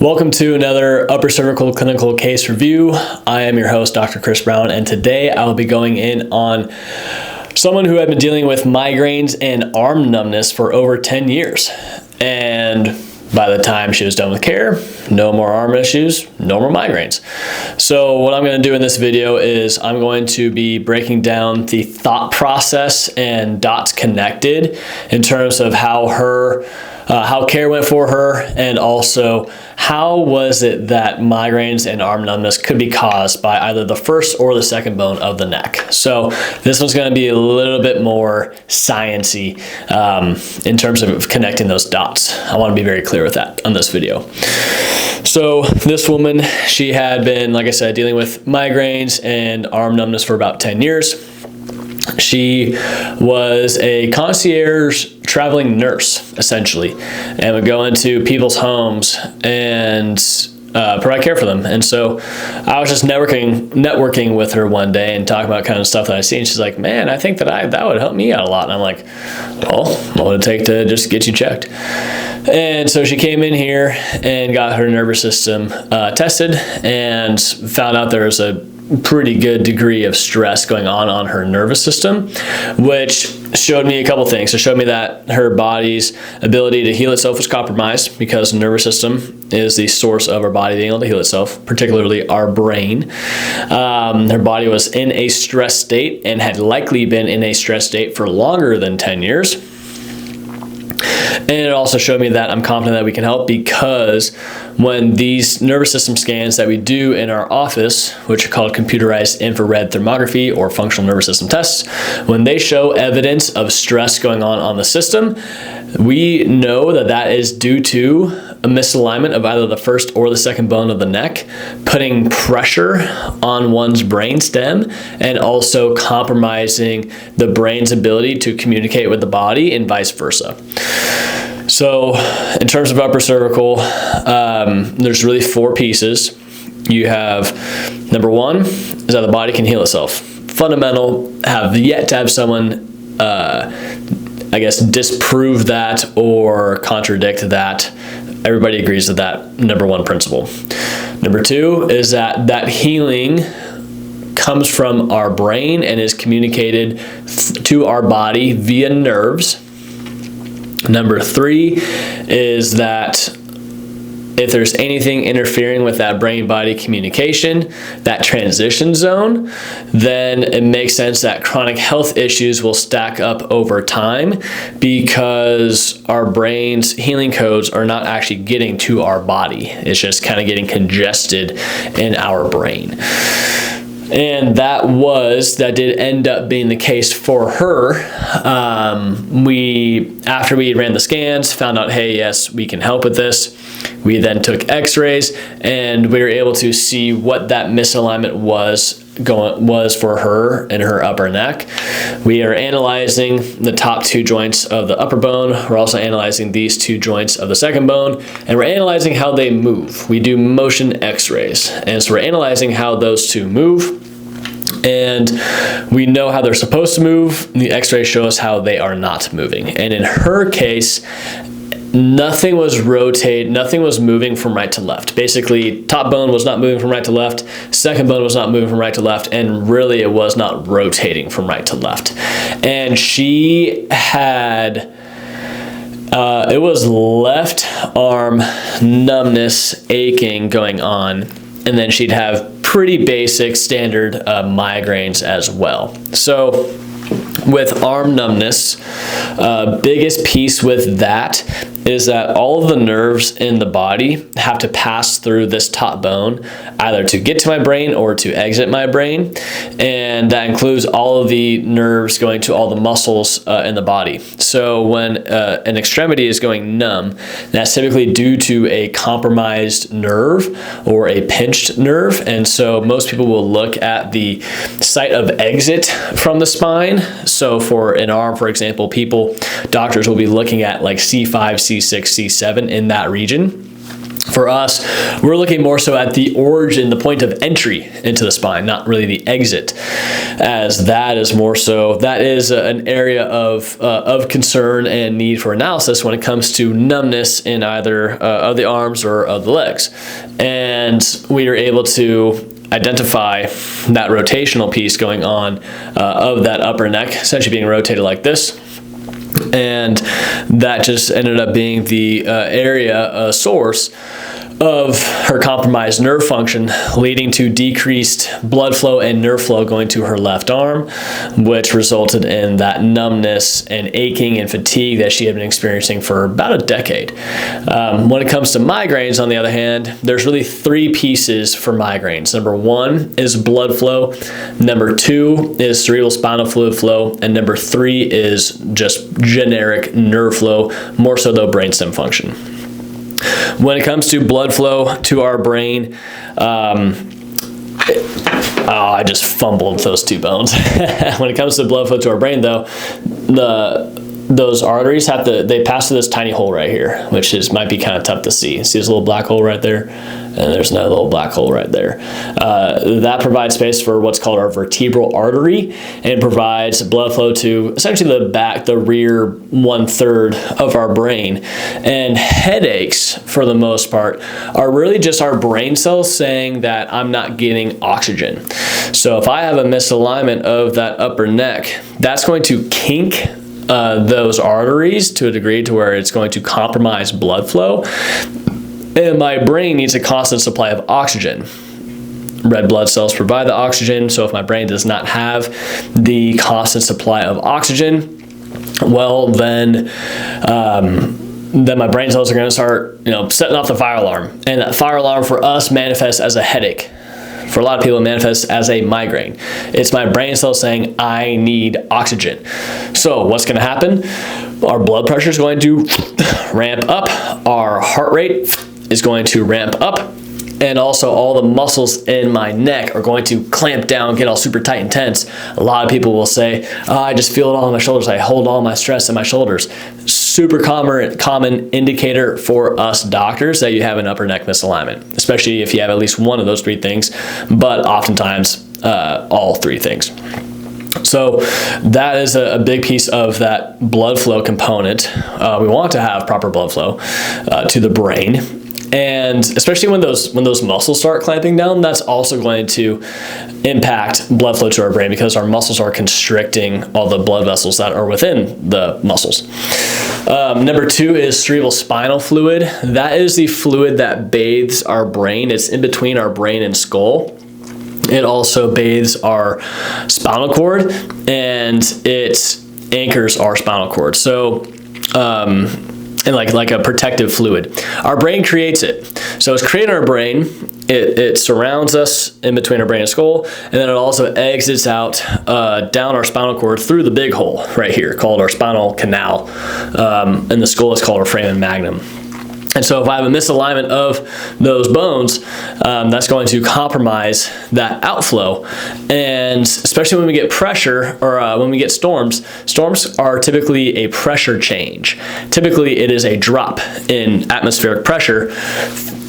Welcome to another upper cervical clinical case review. I am your host, Dr. Chris Brown, and today I will be going in on someone who had been dealing with migraines and arm numbness for over 10 years. And by the time she was done with care, no more arm issues, no more migraines. So what I'm going to do in this video is I'm going to be breaking down the thought process and dots connected in terms of how care went for her, and also how was it that migraines and arm numbness could be caused by either the first or the second bone of the neck. So this one's going to be a little bit more sciencey in terms of connecting those dots. I want to be very clear with that on this video. So this woman, she had been, like I said, dealing with migraines and arm numbness for about 10 years. She was a concierge traveling nurse, essentially, and would go into people's homes and provide care for them. And so I was just networking with her one day and talking about kind of stuff that I see. And she's like, man, I think that would help me out a lot. And I'm like, well, what would it take to just get you checked? And so she came in here and got her nervous system tested and found out there was a pretty good degree of stress going on her nervous system, which showed me a couple things. It showed me that her body's ability to heal itself was compromised because the nervous system is the source of our body being able to heal itself, particularly our brain. Her body was in a stress state and had likely been in a stress state for longer than 10 years. And it also showed me that I'm confident that we can help, because when these nervous system scans that we do in our office, which are called computerized infrared thermography or functional nervous system tests, when they show evidence of stress going on the system, we know that that is due to a misalignment of either the first or the second bone of the neck, putting pressure on one's brain stem and also compromising the brain's ability to communicate with the body and vice versa. So in terms of upper cervical, there's really four pieces. You have, number one, is that the body can heal itself. Fundamental, have yet to have someone, disprove that or contradict that. Everybody agrees with that number one principle. Number two is that healing comes from our brain and is communicated to our body via nerves. Number three is that if there's anything interfering with that brain-body communication, that transition zone, then it makes sense that chronic health issues will stack up over time because our brain's healing codes are not actually getting to our body. It's just kind of getting congested in our brain. And that did end up being the case for her. After we ran the scans, found out, hey, yes, we can help with this. We then took x-rays and we were able to see what that misalignment was for her in her upper neck. We are analyzing the top two joints of the upper bone. We're also analyzing these two joints of the second bone, and we're analyzing how they move. We do motion x-rays, and so we're analyzing how those two move. And we know how they're supposed to move. The x-rays show us how they are not moving. And in her case, nothing was moving from right to left. Basically, top bone was not moving from right to left, second bone was not moving from right to left, and really it was not rotating from right to left. And she had, it was left arm numbness, aching going on, and then she'd have pretty basic standard migraines as well. So with arm numbness, biggest piece with that is that all of the nerves in the body have to pass through this top bone, either to get to my brain or to exit my brain. And that includes all of the nerves going to all the muscles in the body. So when an extremity is going numb, that's typically due to a compromised nerve or a pinched nerve. And so most people will look at the site of exit from the spine. So for an arm, for example, doctors will be looking at like C5, C6, C7 in that region. For us, we're looking more so at the origin, the point of entry into the spine, not really the exit, as that is more so, that is an area of concern and need for analysis when it comes to numbness in either of the arms or of the legs. And we are able to identify that rotational piece going on of that upper neck, essentially being rotated like this. And that just ended up being the area source of her compromised nerve function, leading to decreased blood flow and nerve flow going to her left arm, which resulted in that numbness and aching and fatigue that she had been experiencing for about a decade. When it comes to migraines, on the other hand, there's really three pieces for migraines. Number one is blood flow. Number two is cerebral spinal fluid flow. And number three is just generic nerve flow, more so though brainstem function. When it comes to blood flow to our brain, I just fumbled those two bones. When it comes to blood flow to our brain, though, those arteries they pass through this tiny hole right here, which might be kind of tough to see. See this little black hole right there? And there's another little black hole right there. That provides space for what's called our vertebral artery, and provides blood flow to essentially the back, the rear 1/3 of our brain. And headaches, for the most part, are really just our brain cells saying that I'm not getting oxygen. So if I have a misalignment of that upper neck, that's going to kink those arteries to a degree to where it's going to compromise blood flow. And my brain needs a constant supply of oxygen. Red blood cells provide the oxygen, so if my brain does not have the constant supply of oxygen, well, then my brain cells are going to start, setting off the fire alarm. And that fire alarm for us manifests as a headache. For a lot of people, it manifests as a migraine. It's my brain cells saying, I need oxygen. So what's going to happen? Our blood pressure is going to ramp up. Our heart rate is going to ramp up. And also all the muscles in my neck are going to clamp down, get all super tight and tense. A lot of people will say, I just feel it all in my shoulders. I hold all my stress in my shoulders. Super common indicator for us doctors that you have an upper neck misalignment, especially if you have at least one of those three things, but oftentimes all three things. So that is a big piece of that blood flow component. We want to have proper blood flow to the brain. And especially when those muscles start clamping down, that's also going to impact blood flow to our brain, because our muscles are constricting all the blood vessels that are within the muscles. Number two is cerebral spinal fluid. That is the fluid that bathes our brain. It's in between our brain and skull. It also bathes our spinal cord, and it anchors our spinal cord. So, and like a protective fluid. Our brain creates it. So it's created in our brain. It surrounds us in between our brain and skull, and then it also exits out down our spinal cord through the big hole right here called our spinal canal. And the skull is called our foramen magnum. And so if I have a misalignment of those bones, that's going to compromise that outflow. And especially when we get pressure, or when we get storms are typically a pressure change. Typically it is a drop in atmospheric pressure.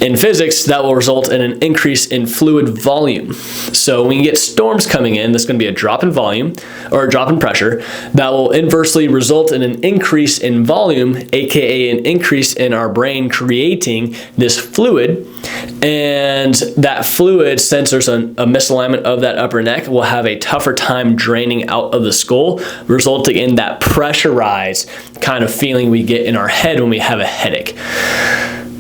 In physics, that will result in an increase in fluid volume. So when you get storms coming in, there's going to be a drop in volume, or a drop in pressure, that will inversely result in an increase in volume, aka an increase in our brain creating this fluid. And that fluid, since there's a misalignment of that upper neck, will have a tougher time draining out of the skull, resulting in that pressurized kind of feeling we get in our head when we have a headache.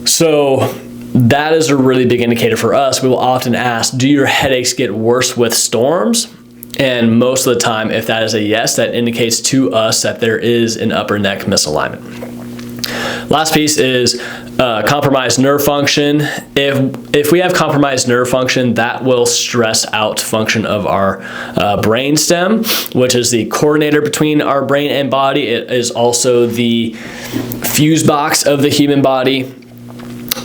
So that is a really big indicator for us. We will often ask, do your headaches get worse with storms? And most of the time, if that is a yes, that indicates to us that there is an upper neck misalignment. Last piece is compromised nerve function. If we have compromised nerve function, that will stress out function of our brain stem, which is the coordinator between our brain and body. It is also the fuse box of the human body.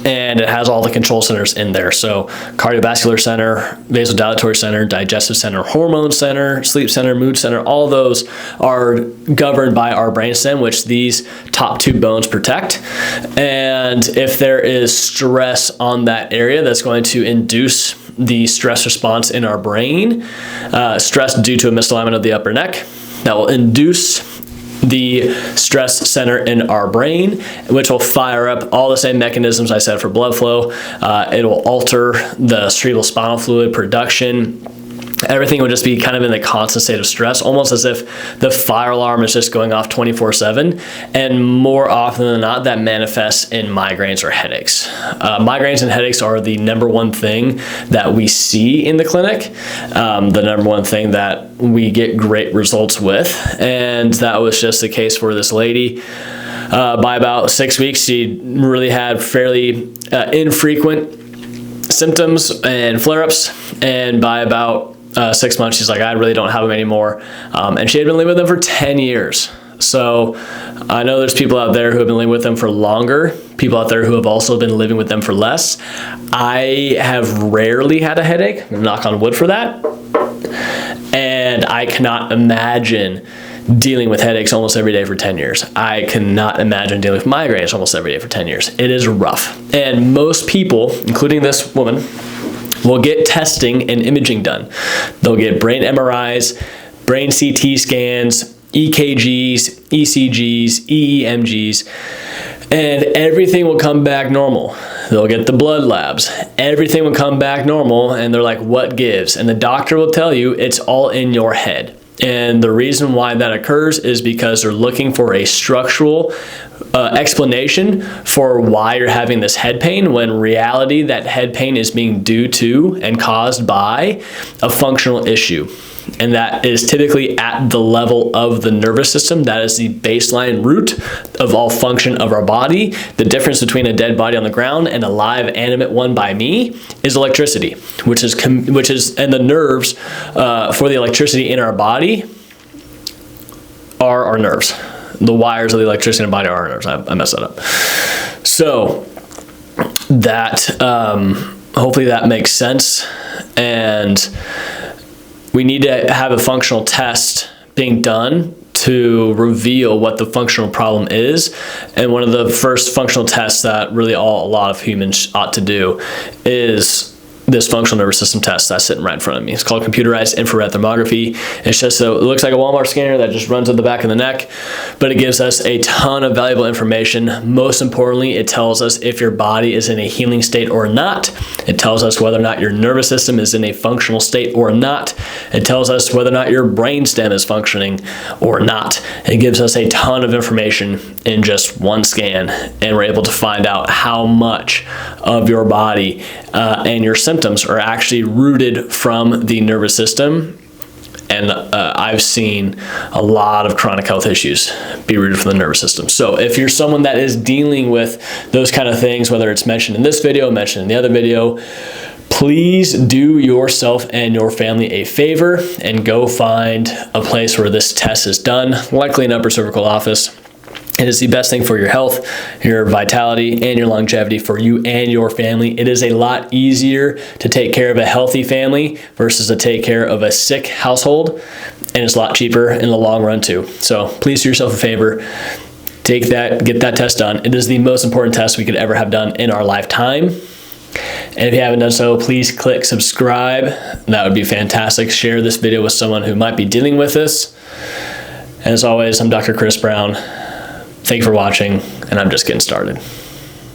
and it has all the control centers in there. So cardiovascular center, vasodilatory center, digestive center, hormone center, sleep center, mood center, all of those are governed by our brainstem, which these top two bones protect. And if there is stress on that area, that's going to induce the stress response in our brain, stress due to a misalignment of the upper neck, that will induce the stress center in our brain, which will fire up all the same mechanisms I said for blood flow. It will alter the cerebrospinal fluid production. Everything will just be kind of in the constant state of stress, almost as if the fire alarm is just going off 24/7. And more often than not, that manifests in migraines or headaches. Migraines and headaches are the number one thing that we see in the clinic, the number one thing that we get great results with. And that was just the case for this lady. By about 6 weeks, she really had fairly infrequent symptoms and flare-ups. And by about 6 months, she's like, I really don't have them anymore. And she had been living with them for 10 years. So I know there's people out there who have been living with them for longer, people out there who have also been living with them for less. I have rarely had a headache, knock on wood for that. And I cannot imagine dealing with headaches almost every day for 10 years. I cannot imagine dealing with migraines almost every day for 10 years. It is rough. And most people, including this woman, will get testing and imaging done. They'll get brain MRIs, brain CT scans, EKGs, ECGs, EEMGs, and everything will come back normal. They'll get the blood labs. Everything will come back normal, and they're like, what gives? And the doctor will tell you it's all in your head. And the reason why that occurs is because they're looking for a structural explanation for why you're having this head pain, when in reality that head pain is being due to and caused by a functional issue. And that is typically at the level of the nervous system. That is the baseline root of all function of our body. The difference between a dead body on the ground and a live animate one by me is electricity, which is and the nerves for the electricity in our body are our nerves. The wires of the electricity in the body are our nerves. I messed that up. So that hopefully that makes sense. And we need to have a functional test being done to reveal what the functional problem is. And one of the first functional tests that really a lot of humans ought to do is this functional nervous system test that's sitting right in front of me. It's called computerized infrared thermography. It's just it looks like a Walmart scanner that just runs at the back of the neck, but it gives us a ton of valuable information. Most importantly, it tells us if your body is in a healing state or not. It tells us whether or not your nervous system is in a functional state or not. It tells us whether or not your brainstem is functioning or not. It gives us a ton of information in just one scan, and we're able to find out how much of your body and your symptoms are actually rooted from the nervous system. And I've seen a lot of chronic health issues be rooted from the nervous system. So if you're someone that is dealing with those kind of things, whether it's mentioned in this video, mentioned in the other video, please do yourself and your family a favor and go find a place where this test is done, likely an upper cervical office. It is the best thing for your health, your vitality, and your longevity for you and your family. It is a lot easier to take care of a healthy family versus to take care of a sick household, and it's a lot cheaper in the long run too. So please do yourself a favor. Get that test done. It is the most important test we could ever have done in our lifetime. And if you haven't done so, please click subscribe. That would be fantastic. Share this video with someone who might be dealing with this. And as always, I'm Dr. Chris Brown. Thank you for watching, and I'm just getting started.